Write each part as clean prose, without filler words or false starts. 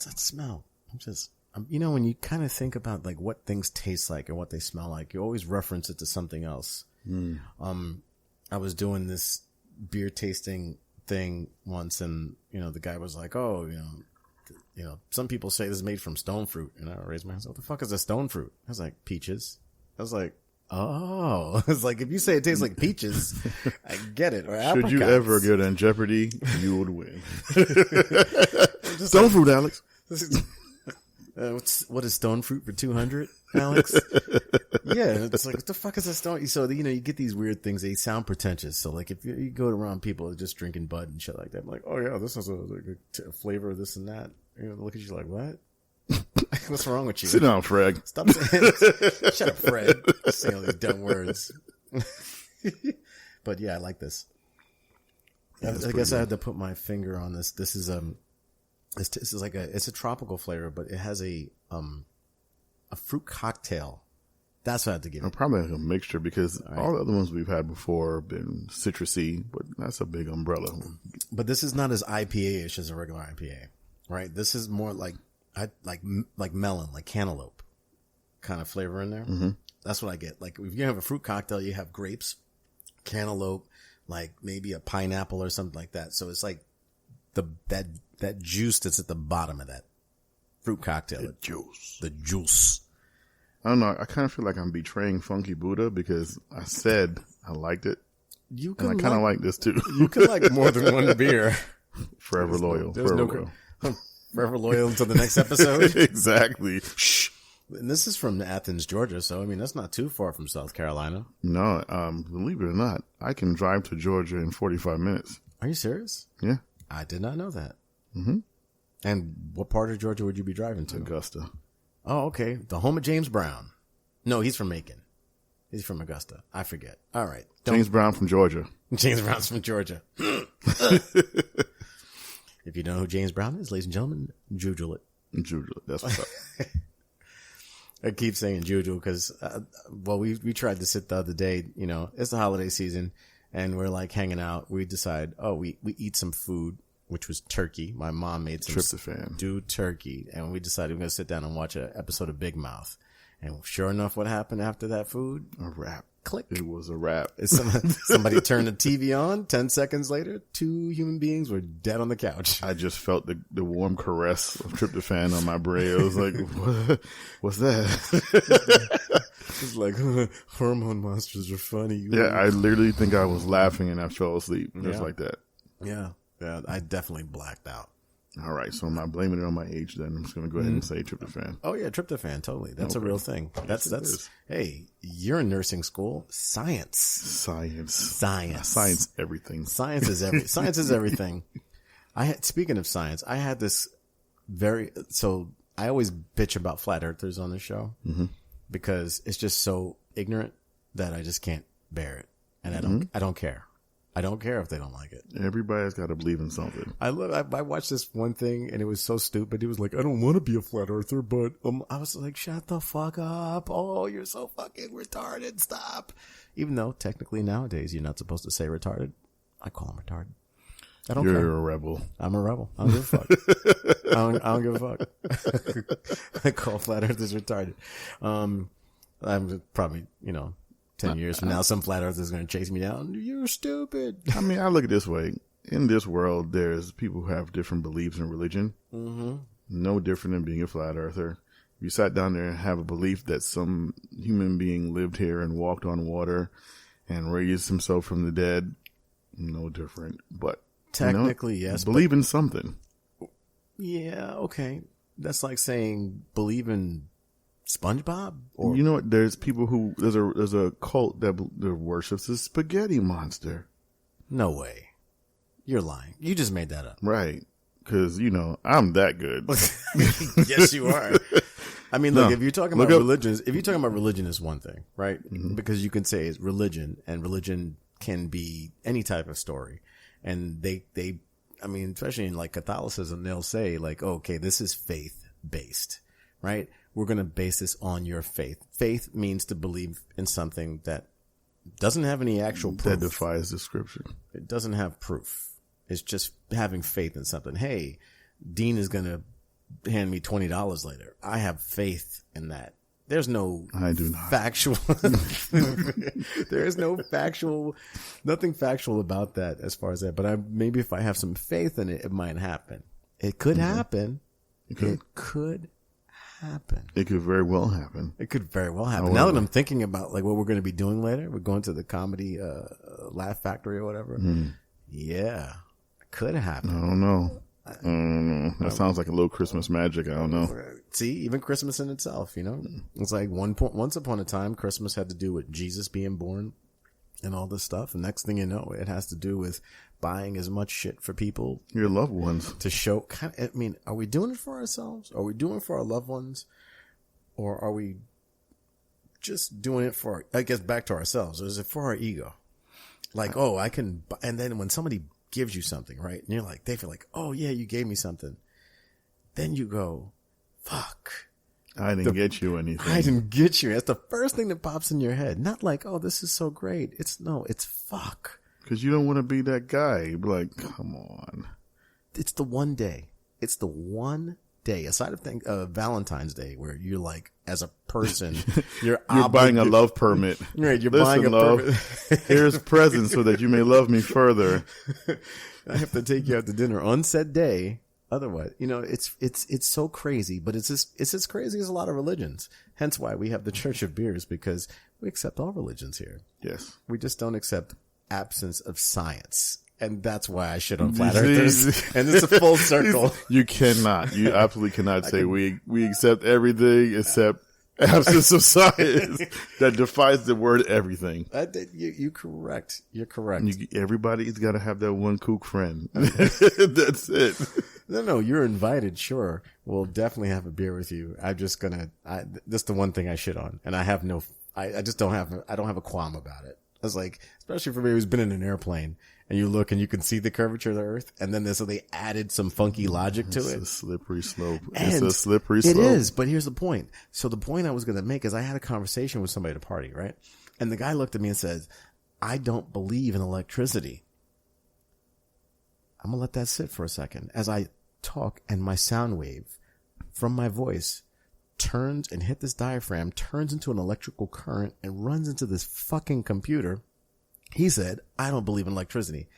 What's that smell? You know, when you kind of think about like what things taste like and what they smell like, you always reference it to something else. I was doing this beer tasting thing once, and you know, the guy was like, "Oh, you know, some people say this is made from stone fruit," and I raised my hand. What the fuck is a stone fruit? I was like, peaches. I was like, oh, it's like if you say it tastes like peaches, I get it. Or apricots. Should you ever get in Jeopardy, you would win. Stone fruit, Alex. What is stone fruit for 200, Alex? Yeah, it's like, what the fuck is a stone? So, you know, you get these weird things. They sound pretentious. So, like, if you go around people just drinking Bud and shit like that, I'm like, oh yeah, this has a flavor of this and that. You know, look at you like, what? What's wrong with you? Sit down, Fred. Stop saying, shut up, Fred. Saying all these dumb words. But yeah, I like this. Yeah, I guess I had to put my finger on this. This is like it's a tropical flavor, but it has a fruit cocktail. That's what I have to give it. Probably like a mixture, because all the other ones we've had before have been citrusy, but that's a big umbrella. But this is not as IPA-ish as a regular IPA, right? This is more like melon, like cantaloupe kind of flavor in there. Mm-hmm. That's what I get. Like if you have a fruit cocktail, you have grapes, cantaloupe, like maybe a pineapple or something like that. So it's like that juice that's at the bottom of that fruit cocktail. The juice. I don't know. I kind of feel like I'm betraying Funky Buddha because I said I liked it. And I kind of like this too. You can like more than one beer. Forever loyal. Forever loyal until the next episode. Exactly. Shh. And this is from Athens, Georgia. So, I mean, that's not too far from South Carolina. No, believe it or not, I can drive to Georgia in 45 minutes. Are you serious? Yeah. I did not know that. Mm-hmm. And what part of Georgia would you be driving to? Augusta. Oh, okay. The home of James Brown. No, he's from Macon. He's from Augusta. I forget. All right. James Brown from Georgia. James Brown's from Georgia. If you don't know who James Brown is, ladies and gentlemen, Jujule it. Jujule it. That's what's up. I keep saying Jujule because, we tried to sit the other day, you know, it's the holiday season and we're like hanging out. We decide, we eat some food, which was turkey. My mom made some tryptophan. Stewed turkey. And we decided we're going to sit down and watch an episode of Big Mouth. And sure enough, what happened after that food? A wrap. Click. It was a wrap. Somebody turned the TV on. 10 seconds later, 2 human beings were dead on the couch. I just felt the warm caress of tryptophan on my brain. I was like, what's that? It's like, hormone monsters are funny. Yeah, I literally think I was laughing and I fell asleep. Just like that. Yeah, I definitely blacked out. All right, so I'm not blaming it on my age then. I'm just going to go ahead and say tryptophan. Oh, yeah, tryptophan, totally. That's a real thing. That's hey, you're in nursing school. Science everything. Science is everything. Speaking of science, I had this I always bitch about flat earthers on the show because it's just so ignorant that I just can't bear it. And I don't care. I don't care if they don't like it. Everybody's got to believe in something. I watched this one thing and it was so stupid. He was like, I don't want to be a flat earther, but I was like, shut the fuck up. Oh, you're so fucking retarded. Stop. Even though technically nowadays you're not supposed to say retarded. I call him retarded. I don't care. You're a rebel. I'm a rebel. I don't give a fuck. I don't give a fuck. I call flat earthers retarded. I'm probably, 10 years from now, some flat earther is going to chase me down. You're stupid. I mean, I look at it this way. In this world, there's people who have different beliefs in religion. Mm-hmm. No different than being a flat earther. If you sat down there and have a belief that some human being lived here and walked on water and raised himself from the dead, no different. But technically, yes. Believe in something. Yeah, okay. That's like saying believe in SpongeBob? Or you know what? There's people who there's a cult that worships the spaghetti monster. No way. You're lying. You just made that up. Right. Because, I'm that good. Yes, you are. I mean, look, if you're talking about religion is one thing, right? Mm-hmm. Because you can say it's religion, and religion can be any type of story. And especially in like Catholicism, they'll say like, okay, this is faith based, right? We're going to base this on your faith. Faith means to believe in something that doesn't have any actual proof. That defies the scripture. It doesn't have proof. It's just having faith in something. Hey, Dean is going to hand me $20 later. I have faith in that. There's no I do not. Factual. There is no nothing factual about that as far as that. But maybe if I have some faith in it, it might happen. It could happen. It could happen. It could very well happen. It could very well happen. Now that I'm thinking about like what we're going to be doing later, we're going to the comedy Laugh Factory or whatever. Yeah, it could happen. I don't know. That sounds like a little Christmas magic. I don't know. See, even Christmas in itself, you know, it's like once upon a time, Christmas had to do with Jesus being born and all this stuff. And next thing you know, it has to do with buying as much shit for people, your loved ones, to show. I mean, are we doing it for ourselves? Are we doing it for our loved ones, or are we just doing it for, I guess, back to ourselves? Or is it for our ego? Like, oh, I can, and then when somebody gives you something, right? And you're like, they feel like, oh yeah, you gave me something. Then you go, fuck. I didn't get you anything. I didn't get you. That's the first thing that pops in your head. Not like, oh, this is so great. It's fuck. Because you don't want to be that guy. You'd be like, come on. It's the one day. It's the one day, aside of Valentine's Day, where you're like, as a person, you're buying a love permit. Right, you're buying a permit. Here's presents so that you may love me further. I have to take you out to dinner on said day. Otherwise, you know, it's so crazy, but it's as crazy as a lot of religions. Hence why we have the Church of Beers, because we accept all religions here. Yes. We just don't accept absence of science. And that's why I shit on flat earthers. And it's a full circle. You cannot. You absolutely cannot say we accept everything except absence of science. That defies the word everything. You're correct. You're correct. Everybody's got to have that one kook friend. That's it. No, you're invited. Sure. We'll definitely have a beer with you. I'm just that's the one thing I shit on. And I have I don't have a qualm about it. I was like, especially for me who's been in an airplane and you look and you can see the curvature of the earth. And then so they added some funky logic to it. It's a slippery slope. It is, but here's the point. So the point I was going to make is I had a conversation with somebody at a party, right? And the guy looked at me and said, I don't believe in electricity. I'm going to let that sit for a second as I talk and my sound wave from my voice turns and hit this diaphragm, turns into an electrical current and runs into this fucking computer. He said, I don't believe in electricity.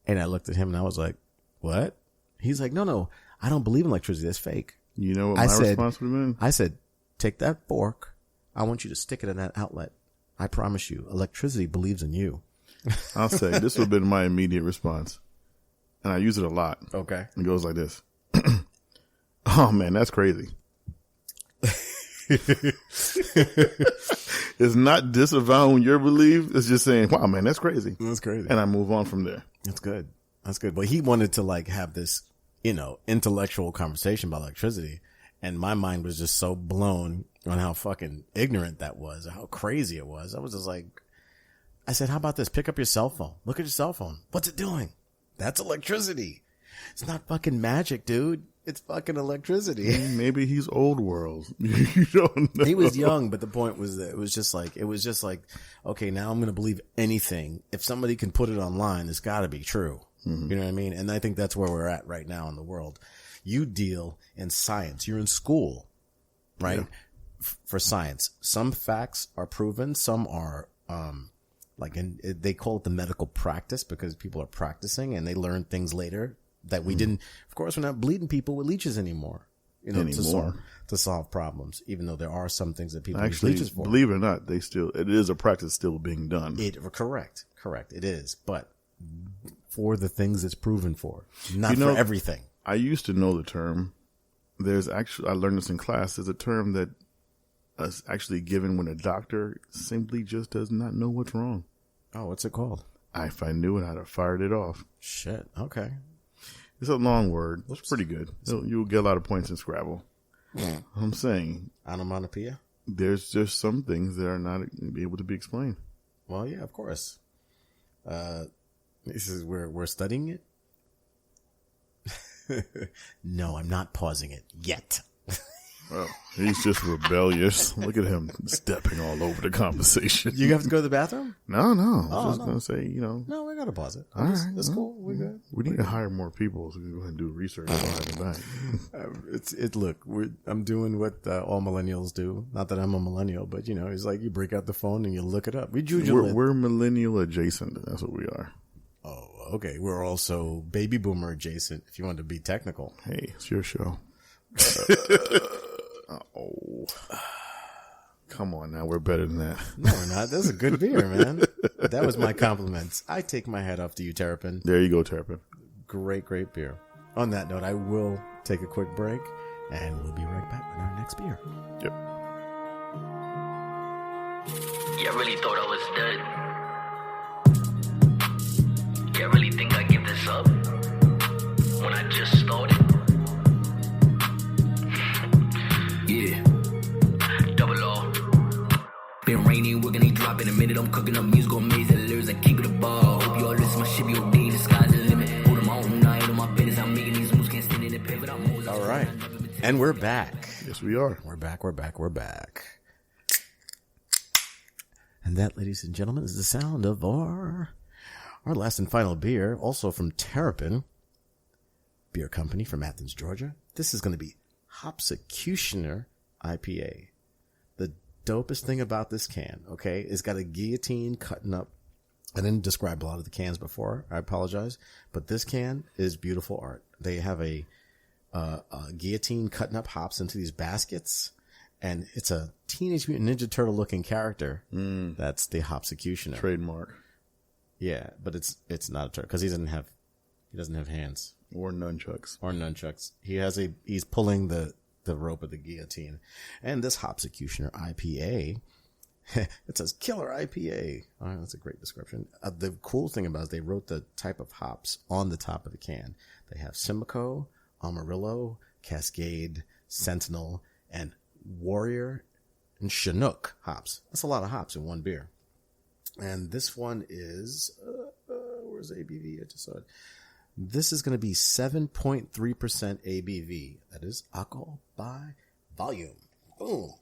And I looked at him and I was like, what? He's like, no, I don't believe in electricity. That's fake. You know what my response would have been? I said, take that fork. I want you to stick it in that outlet. I promise you, electricity believes in you. I'll say this would have been my immediate response. And I use it a lot. Okay. It goes like this. Oh man, that's crazy. It's not disavowing your belief. It's just saying, wow, man, that's crazy. That's crazy. And I move on from there. That's good. That's good. But he wanted to like have this, you know, intellectual conversation about electricity. And my mind was just so blown on how fucking ignorant that was, how crazy it was. I was just like, I said, how about this? Pick up your cell phone. Look at your cell phone. What's it doing? That's electricity. It's not fucking magic, dude. It's fucking electricity. Maybe he's old world. You don't know. He was young, but the point was that it was just like, okay, now I'm going to believe anything. If somebody can put it online, it's got to be true. Mm-hmm. You know what I mean? And I think that's where we're at right now in the world. You deal in science. You're in school, right? Yeah. For science. Some facts are proven. Some are, they call it the medical practice because people are practicing and they learn things later that we didn't. Of course, we're not bleeding people with leeches anymore, you know, to solve problems, even though there are some things that people use leeches for. Believe it or not, it is a practice still being done. Correct. It is. But for the things it's proven for, not for everything. I used to know the term. I learned this in class. There's a term that is actually given when a doctor simply just does not know what's wrong. Oh, what's it called? If I knew it, I'd have fired it off. Shit. Okay. It's a long word. It's pretty good. You'll get a lot of points in Scrabble. Yeah. I'm saying. Onomatopoeia? There's just some things that are not able to be explained. Well, yeah, of course. This is where we're studying it. No, I'm not pausing it yet. Well, he's just rebellious. Look at him stepping all over the conversation. You have to go to the bathroom? No. I was Oh, just no. going to say, No, we got to pause it. All right. That's cool. We're good. We need to hire more people so we can go ahead and do research behind the back. Look, I'm doing what all millennials do. Not that I'm a millennial, but it's like you break out the phone and you look it up. We're millennial adjacent. That's what we are. Oh, okay. We're also baby boomer adjacent, if you want to be technical. Hey, it's your show. Oh, come on now. We're better than that. No, we're not. That's a good beer, man. That was my compliments. I take my hat off to you, Terrapin. There you go, Terrapin. Great beer. On that note, I will take a quick break, and we'll be right back with our next beer. Yep. Yeah, I really thought I was dead. Yeah, I really think I give this up when I just started. Yeah, double R. Been raining, we're gonna drop in a minute. I'm cooking up music, amazing lyrics. I keep it a ball. Hope y'all listen. My shit be OD. The sky's the limit. Put them on night on my business. I'm making these moves. Can't stand in the pivot. All right, and we're back. Yes, we are. We're back. And that, ladies and gentlemen, is the sound of our last and final beer, also from Terrapin Beer Company from Athens, Georgia. This is going to be Hopsecutioner IPA. The dopest thing about this can, okay, it's got a guillotine cutting up. I didn't describe a lot of the cans before. I apologize. But this can is beautiful art. They have a guillotine cutting up hops into these baskets. And it's a Teenage Mutant Ninja Turtle looking character. That's the Hopsecutioner. Trademark. Yeah, but it's not a turtle because he doesn't have hands Or nunchucks. He's pulling the rope of the guillotine. And this Hopsecutioner IPA, it says killer IPA. All right, that's a great description. The cool thing about it is they wrote the type of hops on the top of the can. They have Simcoe, Amarillo, Cascade, Sentinel, and Warrior and Chinook hops. That's a lot of hops in one beer. And this one is, where's ABV? I just saw it. This is going to be 7.3% ABV. That is alcohol by volume. Boom.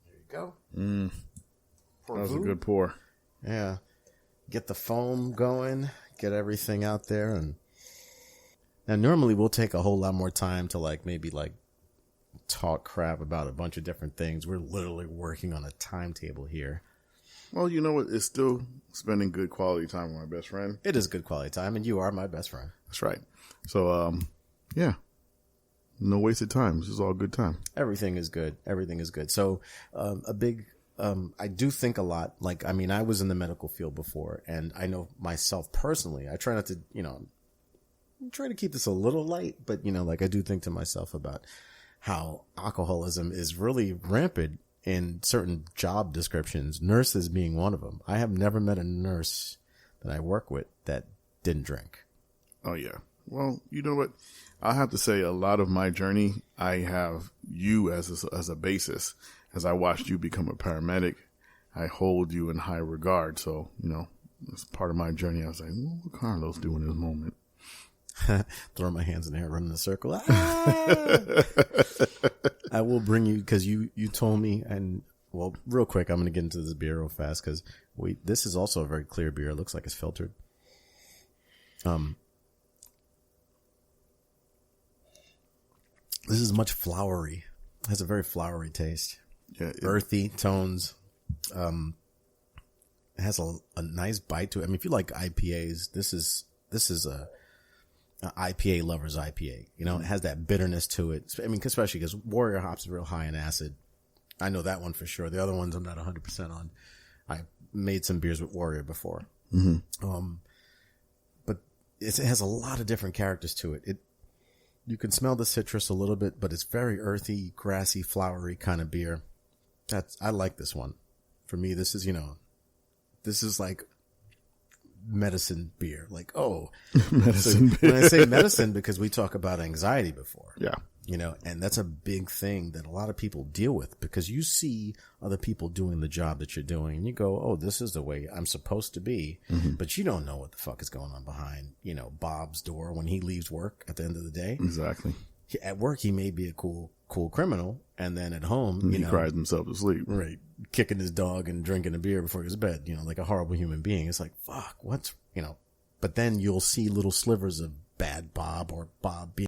There you go. That was a good pour. Yeah. Get the foam going, get everything out there. And now normally we'll take a whole lot more time to maybe talk crap about a bunch of different things. We're literally working on a timetable here. Well, you know what? It's still spending good quality time with my best friend. It is good quality time, and you are my best friend. That's right. So, yeah. No wasted time. This is all good time. Everything is good. So, I do think a lot. I was in the medical field before, and I know myself personally, I try not to, try to keep this a little light, but, I do think to myself about how alcoholism is really rampant in certain job descriptions, nurses being one of them. I have never met a nurse that I work with that didn't drink. Oh, yeah. Well, you know what? I have to say a lot of my journey, I have you as a basis. As I watched you become a paramedic, I hold you in high regard. So, as part of my journey, I was like, what would Carlos do in this moment? Throwing my hands in the air, running a circle. Ah! I will bring you, because you told me, and well, real quick, I'm going to get into this beer real fast because this is also a very clear beer. It looks like it's filtered. This is much flowery. It has a very flowery taste. Yeah, earthy tones. It has a nice bite to it. I mean, if you like IPAs, this is a IPA lover's IPA. It has that bitterness to it. I mean, especially because Warrior hops are real high in acid. I know that one for sure. The other ones I'm not 100% on. I made some beers with Warrior before. Mm-hmm. But it has a lot of different characters to it. You can smell the citrus a little bit, but it's very earthy, grassy, flowery kind of beer. I like this one. For me, this is like medicine beer. Like, oh, medicine beer. When I say medicine, because we talk about anxiety before. Yeah. You know, and that's a big thing that a lot of people deal with, because you see other people doing the job that you're doing and you go, oh, this is the way I'm supposed to be. But you don't know what the fuck is going on behind, you know, Bob's door when he leaves work at the end of the day. Exactly. At work, he may be a cool criminal. And then at home, he cries himself to sleep. Right. Kicking his dog and drinking a beer before he goes to bed, you know, like a horrible human being. It's like, fuck, what's, you know, but then you'll see little slivers of bad Bob or Bob being